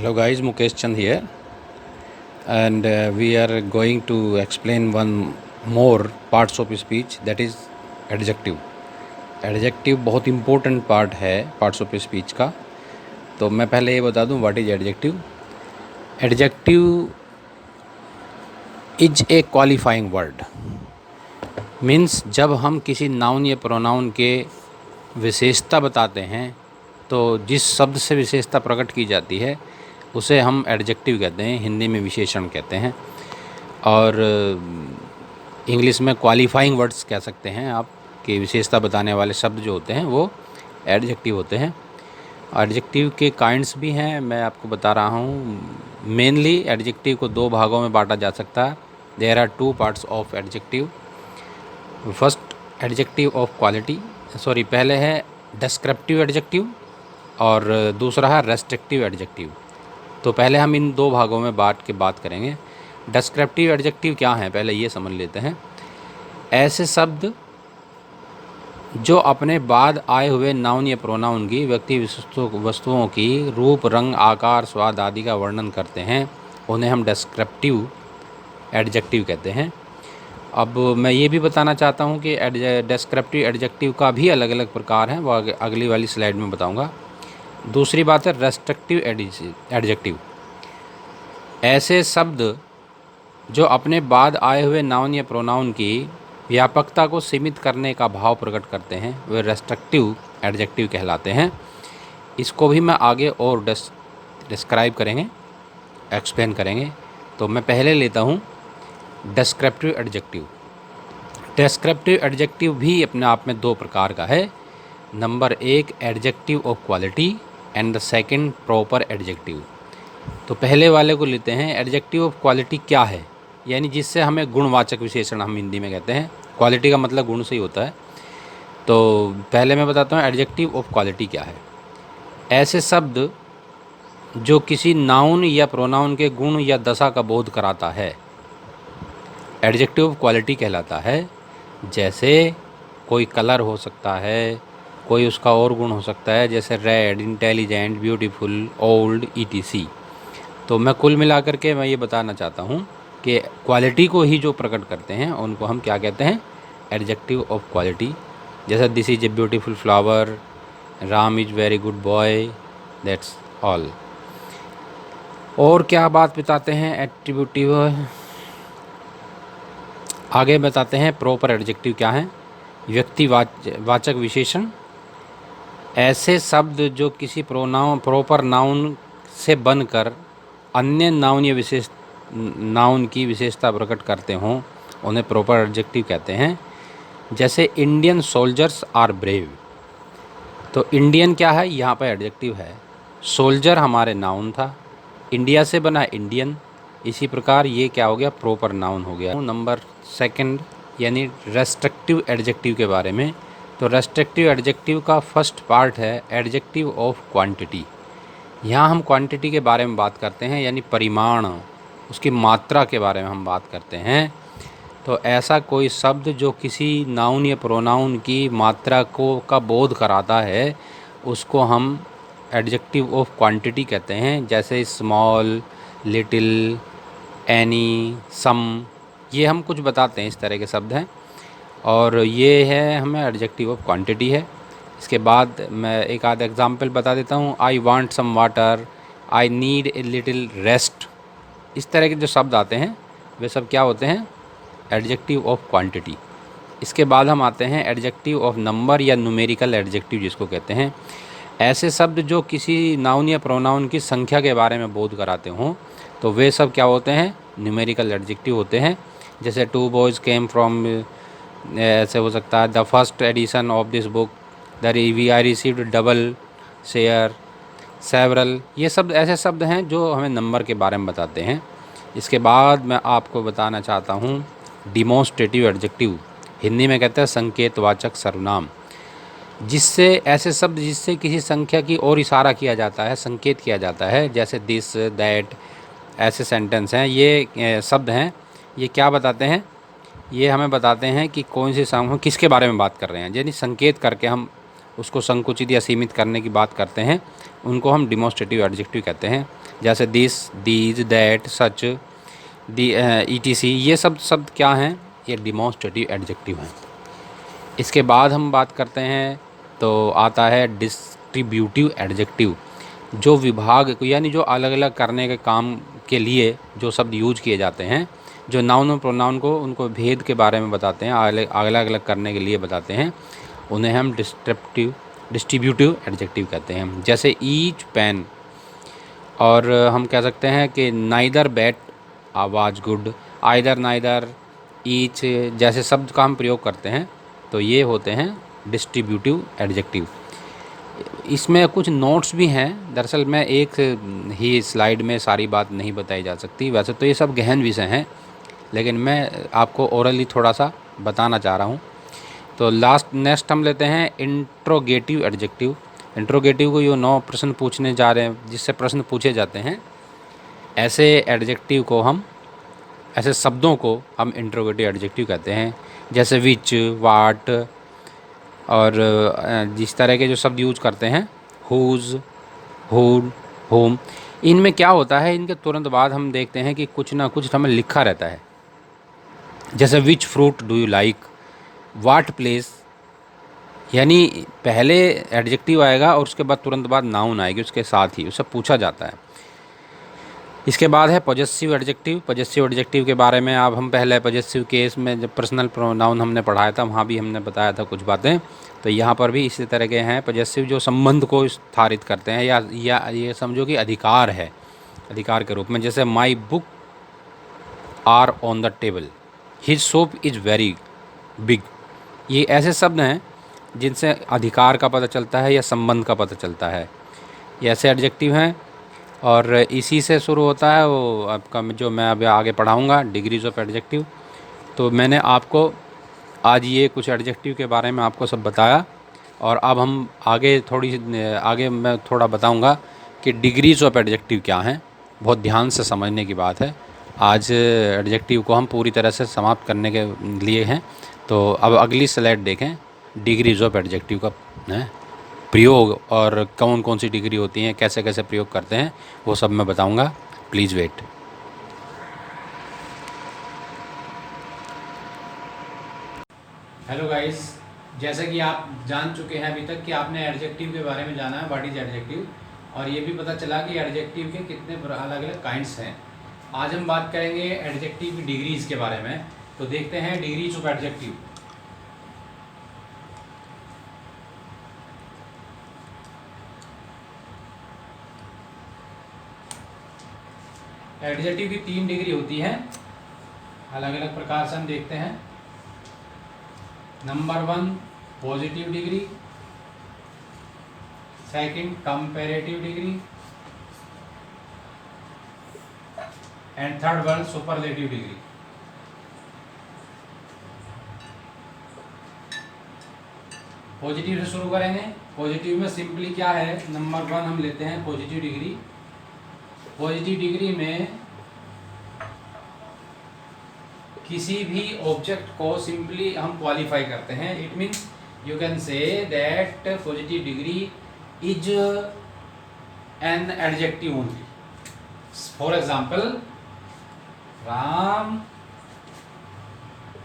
Hello guys, Mukesh Chand here, and we are going to explain one more parts of speech, that is adjective. Adjective बहुत important part है parts of speech का। तो मैं पहले ये बता दूं what is adjective. Adjective is a qualifying word, means जब हम किसी नाउन या प्रोनाउन के विशेषता बताते हैं तो जिस शब्द से विशेषता प्रकट की जाती है उसे हम एडजेक्टिव कहते हैं, हिंदी में विशेषण कहते हैं, और इंग्लिश में क्वालिफाइंग वर्ड्स कह सकते हैं आप, कि विशेषता बताने वाले शब्द जो होते हैं वो एडजेक्टिव होते हैं। एडजेक्टिव के काइंड्स भी हैं, मैं आपको बता रहा हूँ। मेनली एडजेक्टिव को दो भागों में बांटा जा सकता है। There are two parts of adjective. First adjective of quality, पहले है डिस्क्रिप्टिव एडजेक्टिव और दूसरा है रेस्ट्रिक्टिव एडजेक्टिव। तो पहले हम इन दो भागों में बांट के बात करेंगे। डिस्क्रिप्टिव एडजेक्टिव क्या है, पहले ये समझ लेते हैं। ऐसे शब्द जो अपने बाद आए हुए नाउन या प्रोनाउन की व्यक्ति वस्तुओं की रूप, रंग, आकार, स्वाद आदि का वर्णन करते हैं, उन्हें हम डिस्क्रिप्टिव एडजेक्टिव कहते हैं। अब मैं ये भी बताना चाहता हूँ कि डिस्क्रिप्टिव एडजेक्टिव का भी अलग अलग प्रकार हैं, वो अगली वाली स्लाइड में बताऊँगा। दूसरी बात है रेस्ट्रिक्टिव एडजेक्टिव। ऐसे शब्द जो अपने बाद आए हुए नाउन या प्रोनाउन की व्यापकता को सीमित करने का भाव प्रकट करते हैं, वे रेस्ट्रिक्टिव एडजेक्टिव कहलाते हैं। इसको भी मैं आगे और डिस्क्राइब करेंगे, एक्सप्लेन करेंगे। तो मैं पहले लेता हूँ डिस्क्रिप्टिव एडजेक्टिव। डिस्क्रिप्टिव एडजेक्टिव भी अपने आप में दो प्रकार का है। नंबर एक adjective of quality and the second proper adjective. तो पहले वाले को लेते हैं। एडजेक्टिव ऑफ क्वालिटी क्या है, यानी जिससे हमें गुणवाचक विशेषण हम हिंदी में कहते हैं। क्वालिटी का मतलब गुण से ही होता है। तो पहले मैं बताता हूँ एडजेक्टिव ऑफ क्वालिटी क्या है। ऐसे शब्द जो किसी नाउन या प्रोनाउन के गुण या दशा का बोध कराता है, एडजेक्टिव ऑफ क्वालिटी कहलाता है। जैसे कोई कलर हो सकता है, कोई उसका और गुण हो सकता है, जैसे red, intelligent, beautiful, old, etc. तो मैं कुल मिलाकर के मैं ये बताना चाहता हूँ कि क्वालिटी को ही जो प्रकट करते हैं उनको हम क्या कहते हैं, एडजेक्टिव ऑफ क्वालिटी। जैसे this is a beautiful flower, Ram is very good boy, that's all. और क्या बात बताते हैं एट्रीब्यूटिव, आगे बताते हैं प्रॉपर एडजेक्टिव क्या है। व्यक्तिवाचक विशेषण, ऐसे शब्द जो किसी प्रॉपर नाउन से बनकर अन्य नाउन या नाउन की विशेषता प्रकट करते हों, उन्हें प्रॉपर एडजेक्टिव कहते हैं। जैसे इंडियन सोल्जर्स आर ब्रेव। तो इंडियन क्या है, यहाँ पर एडजेक्टिव है। सोल्जर हमारे नाउन था, इंडिया से बना इंडियन। इसी प्रकार ये क्या हो गया, प्रॉपर नाउन हो गया। नंबर सेकंड यानी रेस्ट्रिक्टिव एडजेक्टिव के बारे में। तो रेस्ट्रिक्टिव एडजेक्टिव का फर्स्ट पार्ट है एडजेक्टिव ऑफ क्वांटिटी। यहाँ हम क्वांटिटी के बारे में बात करते हैं, यानी परिमाण, उसकी मात्रा के बारे में हम बात करते हैं। तो ऐसा कोई शब्द जो किसी नाउन या प्रोनाउन की मात्रा का बोध कराता है, उसको हम एडजेक्टिव ऑफ क्वांटिटी कहते हैं। जैसे स्मॉल, लिटिल, एनी, सम, ये हम कुछ बताते हैं, इस तरह के शब्द हैं। और ये है हमें एडजेक्टिव ऑफ क्वांटिटी है। इसके बाद मैं एक आध एग्जांपल बता देता हूँ। I want some water, I need a little rest. इस तरह के जो शब्द आते हैं वे सब क्या होते हैं, एडजेक्टिव ऑफ क्वांटिटी। इसके बाद हम आते हैं एडजेक्टिव ऑफ नंबर या न्यूमेरिकल एडजेक्टिव जिसको कहते हैं। ऐसे शब्द जो किसी नाउन या प्रोनाउन की संख्या के बारे में बोध कराते हों, तो वे सब क्या होते हैं, न्यूमेरिकल एडजेक्टिव होते हैं। जैसे टू बॉयज़ केम फ्रॉम, ऐसे हो सकता है the first edition of this book, we I received double share, several. ये शब्द ऐसे शब्द हैं जो हमें नंबर के बारे में बताते हैं। इसके बाद मैं आपको बताना चाहता हूँ डिमॉन्स्ट्रेटिव एडजेक्टिव, हिंदी में कहते हैं संकेतवाचक सर्वनाम। जिससे ऐसे शब्द जिससे किसी संख्या की ओर इशारा किया जाता है, संकेत किया जाता है। जैसे दिस, दैट, ऐसे सेंटेंस हैं, ये शब्द हैं। ये क्या बताते हैं, ये हमें बताते हैं कि कौन सी हम किसके बारे में बात कर रहे हैं। यानी संकेत करके हम उसको संकुचित या सीमित करने की बात करते हैं, उनको हम डिमॉन्स्ट्रेटिव एडजेक्टिव कहते हैं। जैसे this, these, that, such, the, ETC, ये सब शब्द क्या हैं? ये डिमॉन्स्ट्रेटिव एडजेक्टिव हैं। इसके बाद हम बात करते हैं तो आता है डिस्ट्रीब्यूटिव एडजेक्टिव, जो विभाग को यानी जो अलग अलग करने के काम के लिए जो शब्द यूज किए जाते हैं, जो नाउन और प्रोनाउन को उनको भेद के बारे में बताते हैं, अलग अलग करने के लिए बताते हैं, उन्हें हम डिस्ट्रीब्यूटिव एडजेक्टिव कहते हैं। जैसे ईच, पेन, और हम कह सकते हैं कि नाइदर बैट आवाज़ गुड, आइदर, नाइदर, ईच जैसे शब्द का हम प्रयोग करते हैं, तो ये होते हैं डिस्ट्रीब्यूटिव एडजेक्टिव। इसमें कुछ नोट्स भी हैं। दरअसल मैं एक ही स्लाइड में सारी बात नहीं बताई जा सकती, वैसे तो ये सब गहन विषय हैं, लेकिन मैं आपको ओरली थोड़ा सा बताना चाह रहा हूँ। तो नेक्स्ट हम लेते हैं इंट्रोगेटिव एडजेक्टिव। इंट्रोगेटिव को, ये 9 प्रश्न पूछने जा रहे हैं, जिससे प्रश्न पूछे जाते हैं, ऐसे एडजेक्टिव को हम, ऐसे शब्दों को हम इंट्रोगेटिव एडजेक्टिव कहते हैं। जैसे विच, वाट, और जिस तरह के जो शब्द यूज करते हैं, हुज, हुड, होम, इनमें क्या होता है, इनके तुरंत बाद हम देखते हैं कि कुछ ना कुछ हमें लिखा रहता है। जैसे which fruit do you like, what place, यानी पहले एडजेक्टिव आएगा और उसके बाद तुरंत बाद नाउन आएगी उसके साथ ही, उससे पूछा जाता है। इसके बाद है पॉजेसिव एडजेक्टिव। पॉजेसिव एडजेक्टिव के बारे में अब हम पहले पॉजेसिव केस में जब पर्सनल प्रोनाउन हमने पढ़ाया था, वहाँ भी हमने बताया था कुछ बातें, तो यहाँ पर भी इसी तरह के हैं पॉजेसिव, जो संबंध को स्थापित करते हैं, या ये समझो कि अधिकार है, अधिकार के रूप में। जैसे my book are on the table, his soap is very big, ये ऐसे शब्द हैं जिनसे अधिकार का पता चलता है या संबंध का पता चलता है। ये ऐसे एडजेक्टिव हैं, और इसी से शुरू होता है वो आपका, जो मैं अभी आगे पढ़ाऊँगा, डिग्रीज ऑफ एडजेक्टिव। तो मैंने आपको आज ये कुछ एडजेक्टिव के बारे में आपको सब बताया, और अब हम आगे मैं थोड़ा बताऊँगा कि डिग्रीज ऑफ एडजेक्टिव क्या हैं। बहुत ध्यान से समझने की बात है। आज एडजेक्टिव को हम पूरी तरह से समाप्त करने के लिए हैं। तो अब अगली स्लाइड देखें, डिग्रीज ऑफ एडजेक्टिव का है प्रयोग, और कौन कौन सी डिग्री होती हैं, कैसे कैसे प्रयोग करते हैं, वो सब मैं बताऊंगा। Please wait. हेलो गाइस, जैसे कि आप जान चुके हैं अभी तक कि आपने एडजेक्टिव के बारे में जाना है, व्हाट इज एडजेक्टिव, और ये भी पता चला कि एडजेक्टिव के कितने अलग अलग काइंड्स हैं। आज हम बात करेंगे एडजेक्टिव की डिग्रीज के बारे में। तो देखते हैं डिग्रीज ऑफ एडजेक्टिव। एडजेक्टिव की 3 डिग्री होती है, अलग अलग प्रकार से हम देखते हैं। Number 1 positive degree, second comparative degree, and third one superlative degree. Positive से शुरू करेंगे। पॉजिटिव में सिंपली क्या है, नंबर 1 हम लेते हैं पॉजिटिव डिग्री। पॉजिटिव डिग्री में किसी भी ऑब्जेक्ट को सिंपली हम क्वालिफाई करते हैं। It means you can say that positive degree is an adjective only. For example, Ram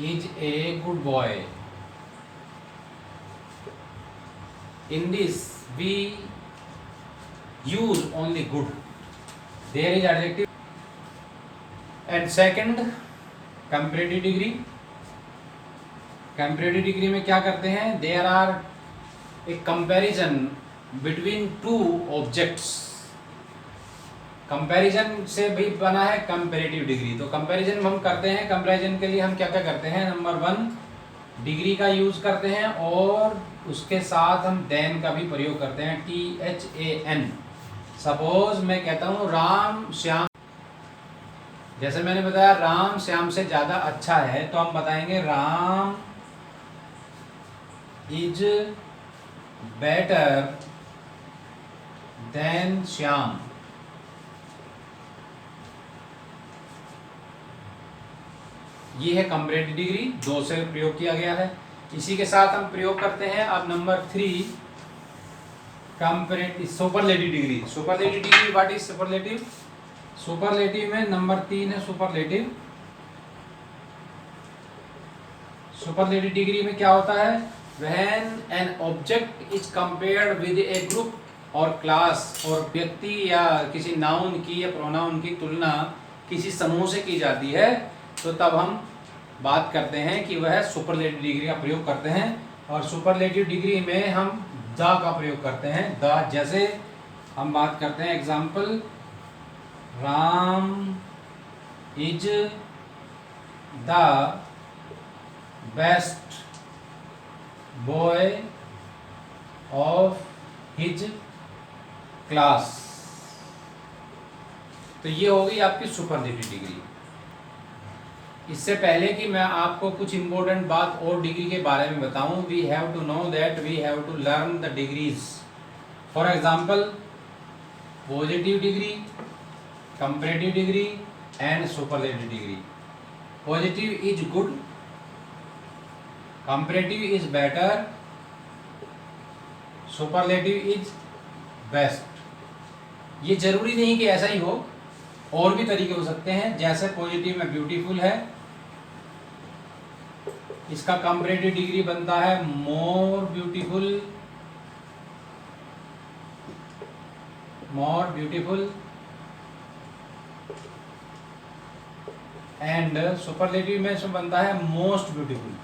is a good boy. In this we use only good. There is adjective. And second, comparative degree. Comparative degree में क्या करते हैं, there are a comparison between two objects. Comparison से भी बना है comparative degree. तो comparison हम करते हैं, कंपैरिजन के लिए हम क्या क्या करते हैं, नंबर 1 डिग्री का यूज करते हैं, और उसके साथ हम देन का भी प्रयोग करते हैं, THAN। सपोज मैं कहता हूँ राम श्याम, जैसे मैंने बताया राम श्याम से ज़्यादा अच्छा है, तो हम बताएंगे Ram is better than Shyam. ये है कंपैरेटिव डिग्री, 2 से प्रयोग किया गया है। इसी के साथ हम प्रयोग करते हैं अब number 3 comparative superlative degree. Superlative degree, what is superlative? Superlative में नंबर 3 है सुपरलेटिव। सुपरलेटिव डिग्री में क्या होता है? When an object is compared with A group और क्लास, और व्यक्ति या किसी नाउन की या प्रोनाउन की तुलना किसी समूह से की जाती है, तो तब हम बात करते हैं कि वह सुपरलेटिव डिग्री का प्रयोग करते हैं। और सुपरलेटिव डिग्री में हम द का प्रयोग करते हैं। द, जैसे हम बात करते हैं example, Ram is the best boy of his class. तो ये हो गई आपकी सुपरलेटिव डिग्री। इससे पहले कि मैं आपको कुछ इंपॉर्टेंट बात और डिग्री के बारे में बताऊं, we have to know that we have to learn the degrees. For example, positive degree, comparative degree and superlative degree. Positive is good, comparative is better, superlative is best. ये जरूरी नहीं कि ऐसा ही हो, और भी तरीके हो सकते हैं। जैसे पॉजिटिव में ब्यूटीफुल है, इसका कंपैरेटिव डिग्री बनता है more beautiful, more beautiful, and superlative में इसमें बनता है most beautiful.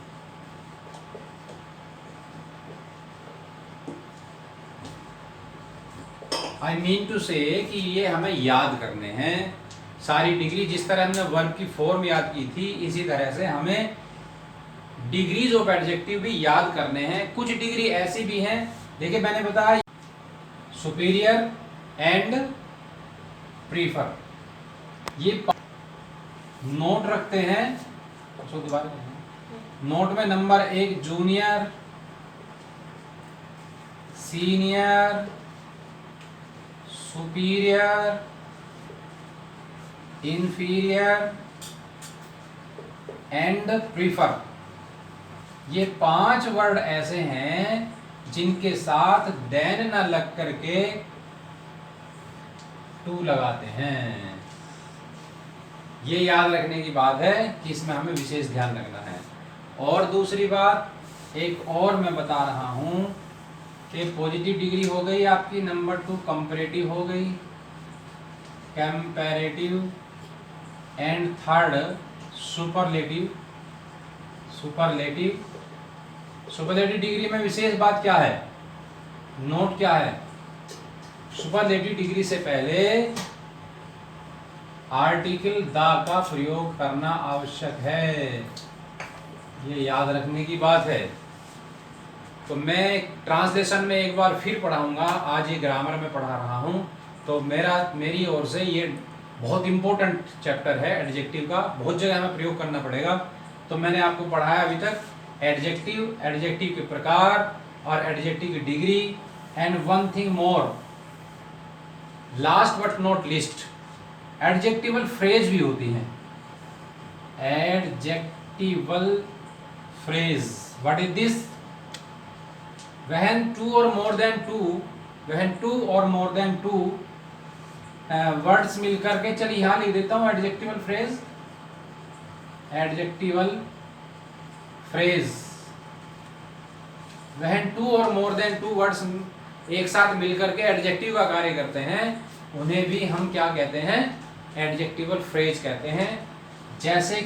I mean to say कि ये हमें याद करने हैं सारी डिग्री। जिस तरह हमने वर्ब की फॉर्म याद की थी, इसी तरह से हमें डिग्रीज ऑफ एडजेक्टिव भी याद करने हैं। कुछ डिग्री ऐसी भी हैं, देखिए मैंने बताया सुपीरियर एंड प्रीफर, ये नोट रखते हैं। उसको दोबारा नोट में number 1 junior, senior, superior, inferior and prefer. ये 5 वर्ड ऐसे हैं जिनके साथ देन न लग करके टू लगाते हैं। ये याद रखने की बात है कि इसमें हमें विशेष ध्यान रखना है। और दूसरी बात, एक और मैं बता रहा हूं कि पॉजिटिव डिग्री हो गई आपकी, नंबर 2 कंपैरेटिव हो गई, comparative, and third superlative. Superlative, superlative degree में विशेष बात क्या है, नोट क्या है? सुपरलेटिव डिग्री से पहले आर्टिकल द का प्रयोग करना आवश्यक है, ये याद रखने की बात है। तो मैं ट्रांसलेशन में एक बार फिर पढ़ाऊंगा, आज ये ग्रामर में पढ़ा रहा हूं, तो मेरी ओर से ये बहुत इंपॉर्टेंट चैप्टर है एडजेक्टिव का, बहुत जगह हमें प्रयोग करना पड़ेगा। तो मैंने आपको पढ़ाया अभी तक एडजेक्टिव, एडजेक्टिव के प्रकार और एडजेक्टिव की degree, and one thing more, last but not list, adjectival phrase भी होती हैं। Adjectival phrase, what is this? when two or more than two words मिलकर के, चलिए यहां लिख देता हूं adjectival phrase, adjectival phrase, when two or more than two words एक साथ मिलकर के एडजेक्टिव का कार्य करते हैं, उन्हें भी हम क्या कहते हैं? एडजेक्टिवल फ्रेज कहते हैं। जैसे